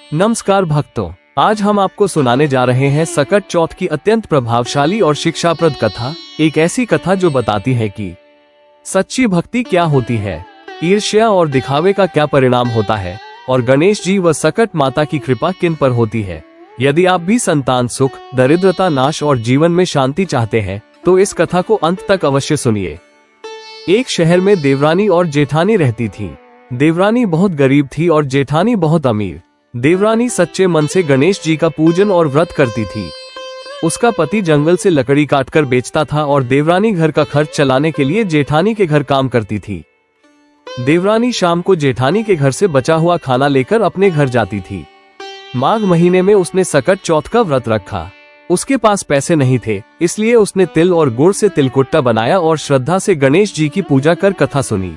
नमस्कार भक्तों, आज हम आपको सुनाने जा रहे हैं सकट चौथ की अत्यंत प्रभावशाली और शिक्षाप्रद कथा। एक ऐसी कथा जो बताती है कि सच्ची भक्ति क्या होती है, ईर्ष्या और दिखावे का क्या परिणाम होता है और गणेश जी व सकट माता की कृपा किन पर होती है। यदि आप भी संतान सुख, दरिद्रता नाश और जीवन में शांति चाहते हैं तो इस कथा को अंत तक अवश्य सुनिए। एक शहर में देवरानी और जेठानी रहती थी। देवरानी बहुत गरीब थी और जेठानी बहुत अमीर। देवरानी सच्चे मन से गणेश जी का पूजन और व्रत करती थी। उसका पति जंगल से लकड़ी काटकर बेचता था और देवरानी घर का खर्च चलाने के लिए जेठानी के घर काम करती थी। देवरानी शाम को जेठानी के घर से बचा हुआ खाना लेकर अपने घर जाती थी। माघ महीने में उसने सकट चौथ का व्रत रखा। उसके पास पैसे नहीं थे, इसलिए उसने तिल और गुड़ से तिलकुट्टा बनाया और श्रद्धा से गणेश जी की पूजा कर कथा सुनी।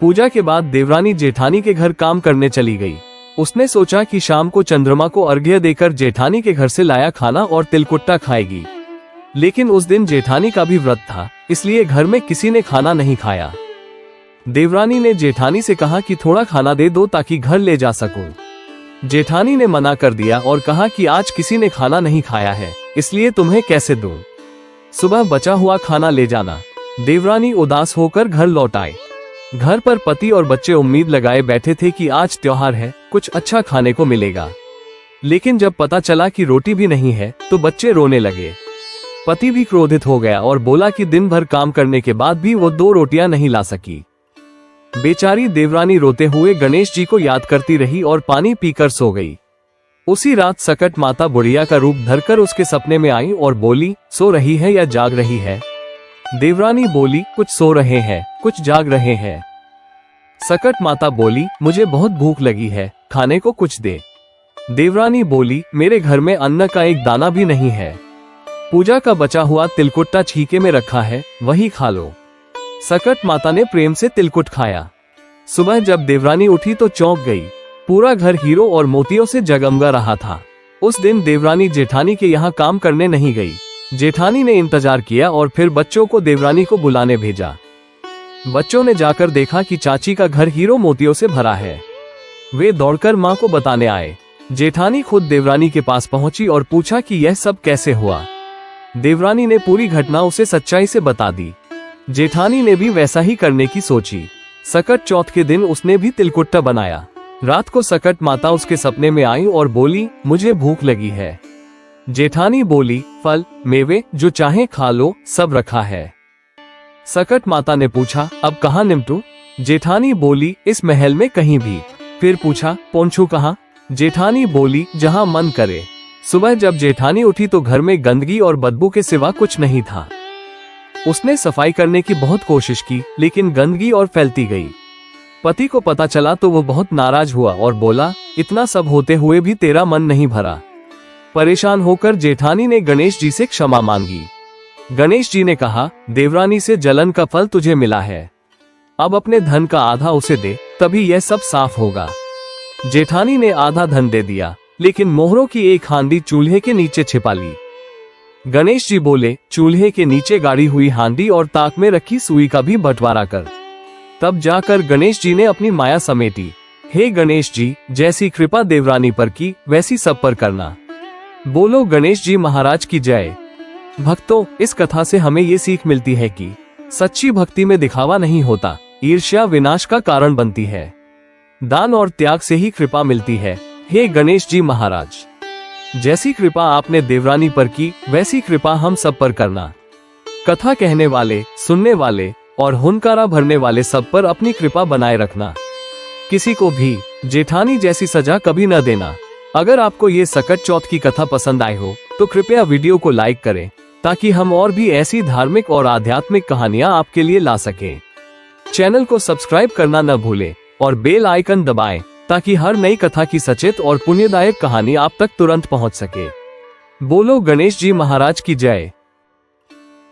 पूजा के बाद देवरानी जेठानी के घर काम करने चली गई। उसने सोचा कि शाम को चंद्रमा को अर्घ्य देकर जेठानी के घर से लाया खाना और तिलकुट्टा खाएगी। लेकिन उस दिन जेठानी का भी व्रत था, इसलिए घर में किसी ने खाना नहीं खाया। देवरानी ने जेठानी से कहा कि थोड़ा खाना दे दो ताकि घर ले जा सकूं। जेठानी ने मना कर दिया और कहा कि आज किसी ने खाना नहीं खाया है, इसलिए तुम्हें कैसे दूं? सुबह बचा हुआ खाना ले जाना। देवरानी उदास होकर घर लौट आए। घर पर पति और बच्चे उम्मीद लगाए बैठे थे कि आज त्योहार है, कुछ अच्छा खाने को मिलेगा। लेकिन जब पता चला कि रोटी भी नहीं है तो बच्चे रोने लगे। पति भी क्रोधित हो गया और बोला कि दिन भर काम करने के बाद भी वो 2 रोटियां नहीं ला सकी। बेचारी देवरानी रोते हुए गणेश जी को याद करती रही और पानी पीकर सो गई। उसी रात सकट माता बुढ़िया का रूप धरकर उसके सपने में आई और बोली, सो रही है या जाग रही है? देवरानी बोली, कुछ सो रहे हैं, कुछ जाग रहे हैं। सकट माता बोली, मुझे बहुत भूख लगी है, खाने को कुछ दे। देवरानी बोली, मेरे घर में अन्न का एक दाना भी नहीं है। पूजा का बचा हुआ तिलकुट्टा छीके में रखा है, वही खा लो। सकट माता ने प्रेम से तिलकुट खाया। सुबह जब देवरानी उठी तो चौंक गई। पूरा घर हीरो और मोतियों से जगमगा रहा था। उस दिन देवरानी जेठानी के यहाँ काम करने नहीं गई। जेठानी ने इंतजार किया और फिर बच्चों को देवरानी को बुलाने भेजा। बच्चों ने जाकर देखा कि चाची का घर हीरो मोतियों से भरा है। वे दौड़कर माँ को बताने आए। जेठानी खुद देवरानी के पास पहुंची और पूछा कि यह सब कैसे हुआ। देवरानी ने पूरी घटना उसे सच्चाई से बता दी। जेठानी ने भी वैसा ही करने की सोची। सकट चौथ के दिन उसने भी तिलकुट्टा बनाया। रात को सकट माता उसके सपने में आई और बोली, मुझे भूख लगी है। जेठानी बोली, फल मेवे जो चाहे खा लो, सब रखा है। सकट माता ने पूछा, अब कहाँ निमटूं? जेठानी बोली, इस महल में कहीं भी। फिर पूछा, पहुंचूं कहाँ? जेठानी बोली, जहाँ मन करे। सुबह जब जेठानी उठी तो घर में गंदगी और बदबू के सिवा कुछ नहीं था। उसने सफाई करने की बहुत कोशिश की, लेकिन गंदगी और फैलती गई। पति को पता चला तो वो बहुत नाराज हुआ और बोला, इतना सब होते हुए भी तेरा मन नहीं भरा। परेशान होकर जेठानी ने गणेश जी से क्षमा मांगी। गणेश जी ने कहा, देवरानी से जलन का फल तुझे मिला है, अब अपने धन का आधा उसे दे, तभी यह सब साफ होगा। जेठानी ने आधा धन दे दिया, लेकिन मोहरों की एक हांडी चूल्हे के नीचे छिपा ली। गणेश जी बोले, चूल्हे के नीचे गाड़ी हुई हांडी और ताक में रखी सुई का भी बंटवारा कर। तब जाकर गणेश जी ने अपनी माया समेटी। हे गणेश जी, जैसी कृपा देवरानी पर की वैसी सब पर करना। बोलो गणेश जी महाराज की जय। भक्तों, इस कथा से हमें ये सीख मिलती है कि सच्ची भक्ति में दिखावा नहीं होता, ईर्ष्या विनाश का कारण बनती है। दान और त्याग से ही कृपा मिलती है। हे गणेश जी महाराज, जैसी कृपा आपने देवरानी पर की वैसी कृपा हम सब पर करना। कथा कहने वाले, सुनने वाले और हुनकारा भरने वाले सब पर अपनी कृपा बनाए रखना। किसी को भी जेठानी जैसी सजा कभी न देना। अगर आपको ये सकट चौथ की कथा पसंद आई हो तो कृपया वीडियो को लाइक करें, ताकि हम और भी ऐसी धार्मिक और आध्यात्मिक कहानियां आपके लिए ला सकें। चैनल को सब्सक्राइब करना न भूलें और बेल आइकन दबाएं, ताकि हर नई कथा की सचेत और पुण्यदायक कहानी आप तक तुरंत पहुंच सके। बोलो गणेश जी महाराज की जय।